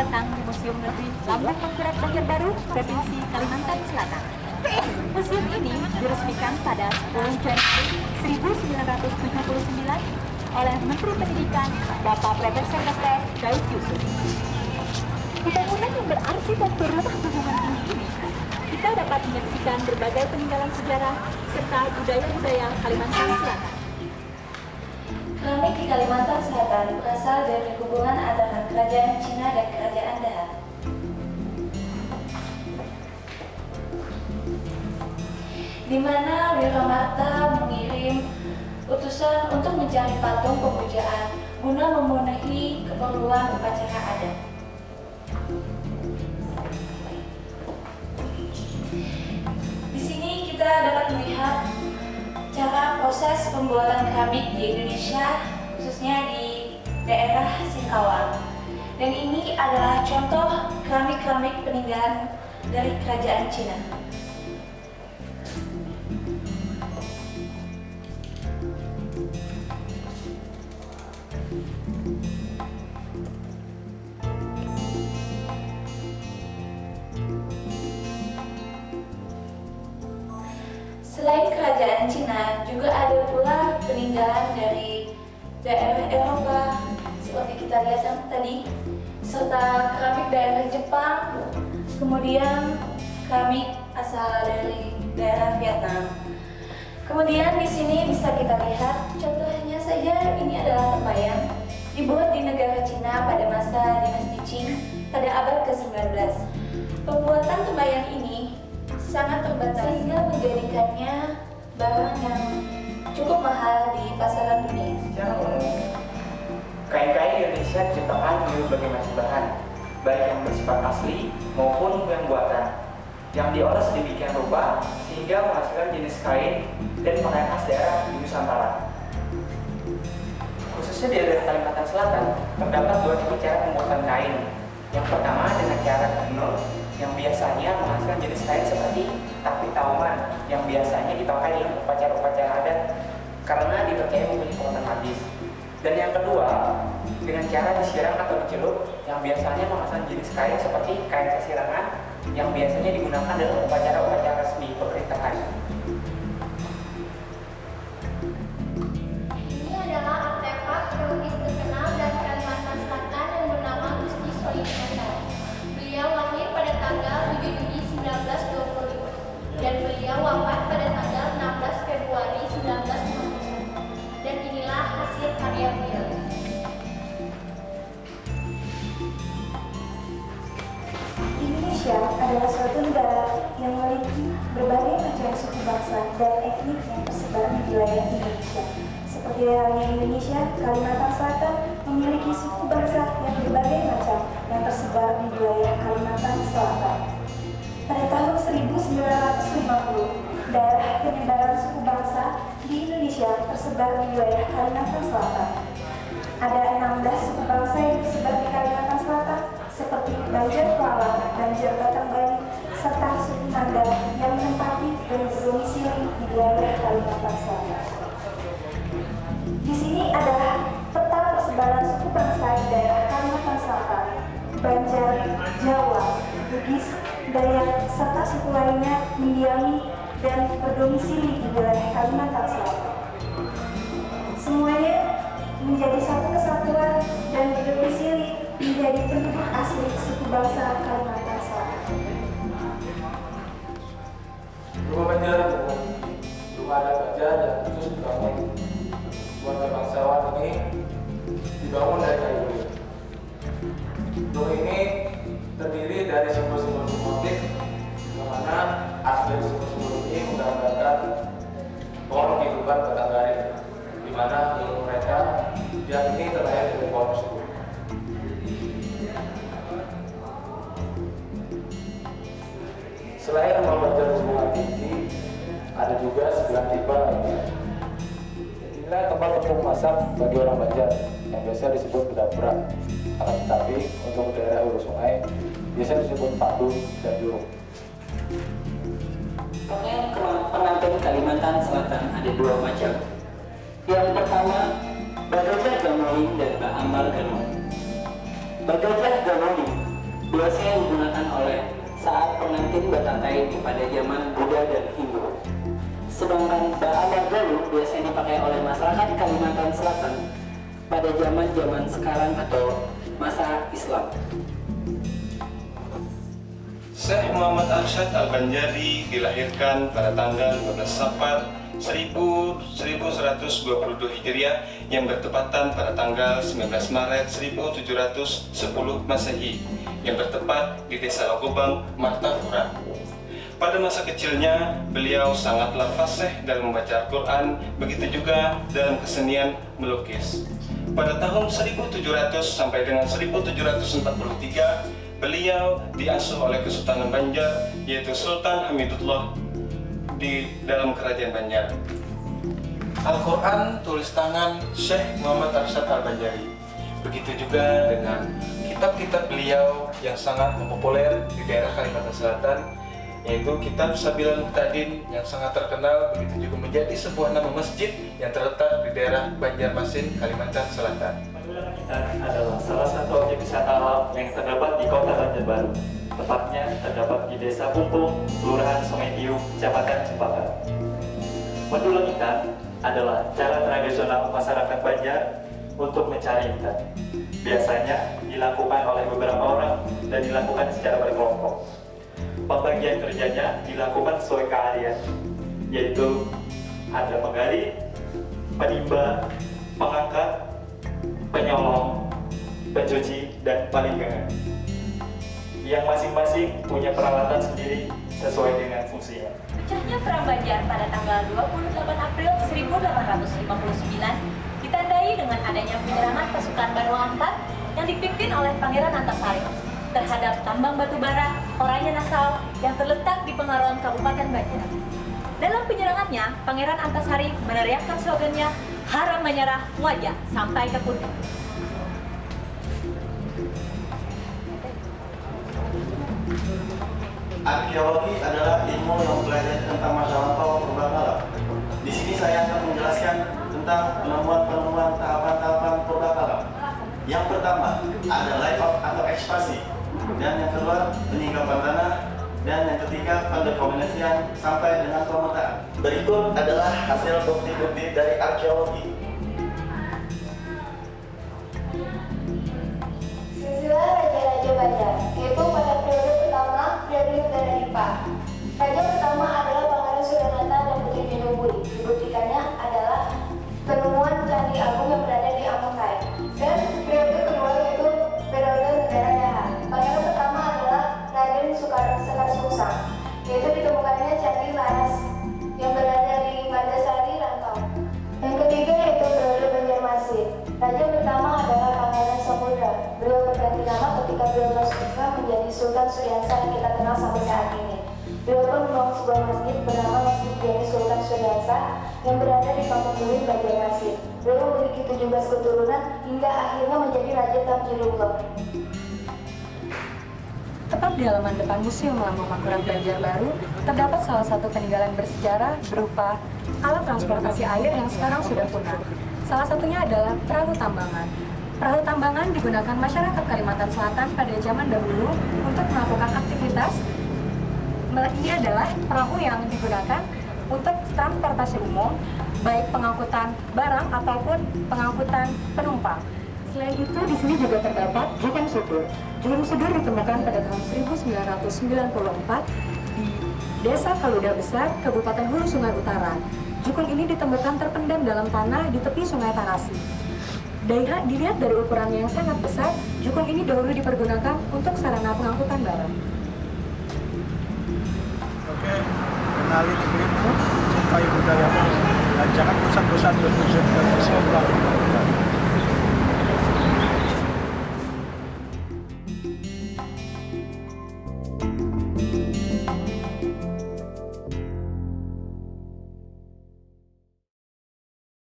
datang di Museum Negeri Lambung Mangkurat Banjarbaru, Provinsi Kalimantan Selatan. Museum ini diresmikan pada 10 Januari 1979 oleh Menteri Pendidikan Bapak Profesor Dr. Daud Yusuf. Di bangunan yang berarsitektur lemah hubungan tinggi ini, kita dapat menyaksikan berbagai peninggalan sejarah serta budaya-budaya Kalimantan Selatan. Keramik di Kalimantan Selatan berasal dari hubungan antara Kerajaan Cina dan Kerajaan Daha. Di mana Wiramarta mengirim utusan untuk mencari patung pemujaan guna memenuhi keperluan upacara adat. Di sini kita dapat melihat cara proses pembuatan keramik di Indonesia, khususnya di daerah Singkawang. Dan ini adalah contoh keramik-keramik peninggalan dari Kerajaan Cina. Selain Kerajaan Cina, juga ada pula peninggalan dari daerah Eropa seperti kita lihat tadi, serta keramik daerah Jepang, kemudian keramik asal dari daerah Vietnam. Kemudian di sini bisa kita lihat, contohnya saja ini adalah tempayan dibuat di negara Cina pada masa dinasti Qing pada abad ke-19. Pembuatan tempayan ini sangat terbatas sehingga menjadikannya barang yang cukup mahal di pasaran dunia. Secara umum, kain-kain Indonesia diciptakan dari berbagai macam bahan, baik yang bersifat asli maupun yang buatan, yang diolah sedemikian rupa sehingga menghasilkan jenis kain dan pakaian khas daerah di Nusantara. Khususnya di daerah Kalimantan Selatan, terdapat dua tipe cara pembuatan kain. Yang pertama dengan cara tenun, yang biasanya menghasilkan jenis kain seperti tapis tauman yang biasanya dipakai dalam upacara-upacara adat karena dipercaya mempunyai kekuatan magis. Dan yang kedua, dengan cara disiram atau dicelup yang biasanya menghasilkan jenis kain seperti kain sasirangan yang biasanya digunakan dalam upacara-upacara resmi pemerintahan. Ini adalah artefak pelukis terkenal dari Kalimantan Selatan yang bernama Gusti Soeharto. Beliau lahir pada tanggal 7 Juni 1925 dan beliau wafat pada tanggal 16 Februari 1951. Dan inilah hasil karya beliau. Indonesia adalah suatu negara yang memiliki berbagai macam suku bangsa dan etnik yang tersebar di wilayah Indonesia. Seperti halnya Indonesia, Kalimantan Selatan memiliki suku bangsa yang berbagai macam yang tersebar di wilayah Kalimantan Selatan. Pada tahun 1950, daerah penyebaran suku bangsa di Indonesia tersebar di wilayah Kalimantan Selatan. Ada 16 suku bangsa yang tersebar di Kalimantan Selatan, seperti Banjar Kuala, Banjar Batang Bali, serta suku Mandar yang menempati dan berdomisili di wilayah Kalimantan Selatan. Di sini adalah peta persebaran suku bangsa di daerah Kalimantan Selatan, Banjar, Jawa, Bugis, Dayak, serta suku lainnya mendiami dan berdomisili di wilayah Kalimantan Selatan. Semuanya menjadi satu kesatuan dan berdomisili menjadi penduduk asli suku bangsa Kalimantan Selatan. Rumah Banjar rumah adat Banjar yang khusus dibangun warga bangsawan ini dibangun dari kayu kulit. Rumah ini terdiri dari simbol-simbol motif, yang mana asli simbol-simbol ini menggambarkan pohon kehidupan batang garing, di mana menurut mereka yang ini terlahir dari pohon tersebut. Selain rumah Banjar hubungan tinggi, ada juga 9 tipe lainnya. Inilah tempat untuk memasak bagi orang Banjar yang biasa disebut bedapura. Akan tetapi untuk daerah hulu sungai biasa disebut padu dan jurung. Pakaian pengantin Kalimantan Selatan ada dua macam. Yang pertama, Bagajar Gamoli dan Mbak Amal Ganoli. Bagajar Gamoli biasanya digunakan oleh saat pengantin batakai pada zaman Buddha dan Hindu. Sedangkan Ba'aba Galuh biasanya dipakai oleh masyarakat Kalimantan Selatan pada zaman sekarang atau masa Islam. Syekh Muhammad Arsyad Al-Banjari dilahirkan pada tanggal 15 Safar 1122 Hijriah yang bertepatan pada tanggal 19 Maret 1710 Masehi yang bertepat di Desa Logobang, Martapura. Pada masa kecilnya, beliau sangatlah fasih dalam membaca Al-Quran, begitu juga dalam kesenian melukis. Pada tahun 1700 sampai dengan 1743, beliau diasuh oleh Kesultanan Banjar, yaitu Sultan Hamidullah di dalam Kerajaan Banjar. Al-Quran tulis tangan Syekh Muhammad Arsyad Al-Banjari. Begitu juga dengan kitab-kitab beliau yang sangat populer di daerah Kalimantan Selatan, yaitu kitab Sabilul Muhtadin yang sangat terkenal, begitu juga menjadi sebuah nama masjid yang terletak di daerah Banjarmasin, Kalimantan Selatan. Pandulan kita adalah salah satu objek wisata alam yang terdapat di Kota Banjarbaru. Tepatnya terdapat di Desa Pumpung, Kelurahan Sungai Tiung, Kecamatan Cempaka. Pandulan ikan adalah cara tradisional masyarakat Banjar untuk mencari ikan. Biasanya dilakukan oleh beberapa orang dan dilakukan secara berkelompok. Pembagian kerjanya dilakukan sesuai keahlian, yaitu ada menggali, penimba, pengangkat, penyolong, pencuci, dan palinggangan. Yang masing-masing punya peralatan sendiri sesuai dengan fungsinya. Pecahnya Perang Banjar pada tanggal 28 April 1859 ditandai dengan adanya penyerangan pasukan Banu Ampar yang dipimpin oleh Pangeran Antasari terhadap tambang batu bara Oranye Nassau yang terletak di Pengaron, Kabupaten Banjar. Dalam penyerangannya, Pangeran Antasari meneriakkan slogannya, "Haram menyerah, wajah sampai ke puncak." Arkeologi adalah ilmu yang belajar tentang masa lampau purbakala. Di sini saya akan menjelaskan tentang penemuan-penemuan tahapan-tahapan purbakala. Yang pertama ada layout atau ekspansi, dan yang kedua peninggalan tanah, dan yang ketiga pendekombinasian sampai dengan pemetaan. Berikut adalah hasil bukti-bukti dari arkeologi. Silsilah Raja-Raja Banjar, yaitu pada periode pertama periode Danadipa. Raja pertama adalah Pangeran Sudanata dan Putri Dinuburi. Dibuktikannya adalah penemuan Candi Agung yang berada di Amotai. Dan periode kedua yaitu periode Negara Daha. Pangeran pertama adalah Raden Sekar Sungsang, yaitu ditemukannya Candi Laras yang berada di Bandasari, Rantau. Yang ketiga yaitu periode Banjarmasin. Raja pertama adalah Pangeran Samudra. Beliau berganti nama ketika beliau bersumpah menjadi Sultan Suryansa yang kita kenal sampai saat ini. Beliau pun membangun sebuah masjid bernama Masjid Jani Sultan Suryansa yang berada di Kampung Buin, Banjarmasin. Beliau memiliki 17 keturunan hingga akhirnya menjadi Raja Tamjilubang. Tepat di halaman depan Museum Lambung Mangkurat Banjarbaru, terdapat salah satu peninggalan bersejarah berupa alat transportasi air yang sekarang sudah punah. Salah satunya adalah perahu tambangan. Perahu tambangan digunakan masyarakat Kalimantan Selatan pada zaman dahulu untuk melakukan aktivitas. Ini adalah perahu yang digunakan untuk transportasi umum, baik pengangkutan barang ataupun pengangkutan penumpang. Selain itu, di sini juga terdapat jukung sudur. Jukung sudur ditemukan pada tahun 1994 di Desa Kaluda Besar, Kabupaten Hulu Sungai Utara. Jukung ini ditemukan terpendam dalam tanah di tepi Sungai Tarasi. Dilihat dari ukurannya yang sangat besar, jukung ini dahulu dipergunakan untuk sarana pengangkutan barang. Oke, kenali negerimu, cintai budayamu, dan jangan bosan-bosan berkunjung ke Museum Lambung Mangkurat.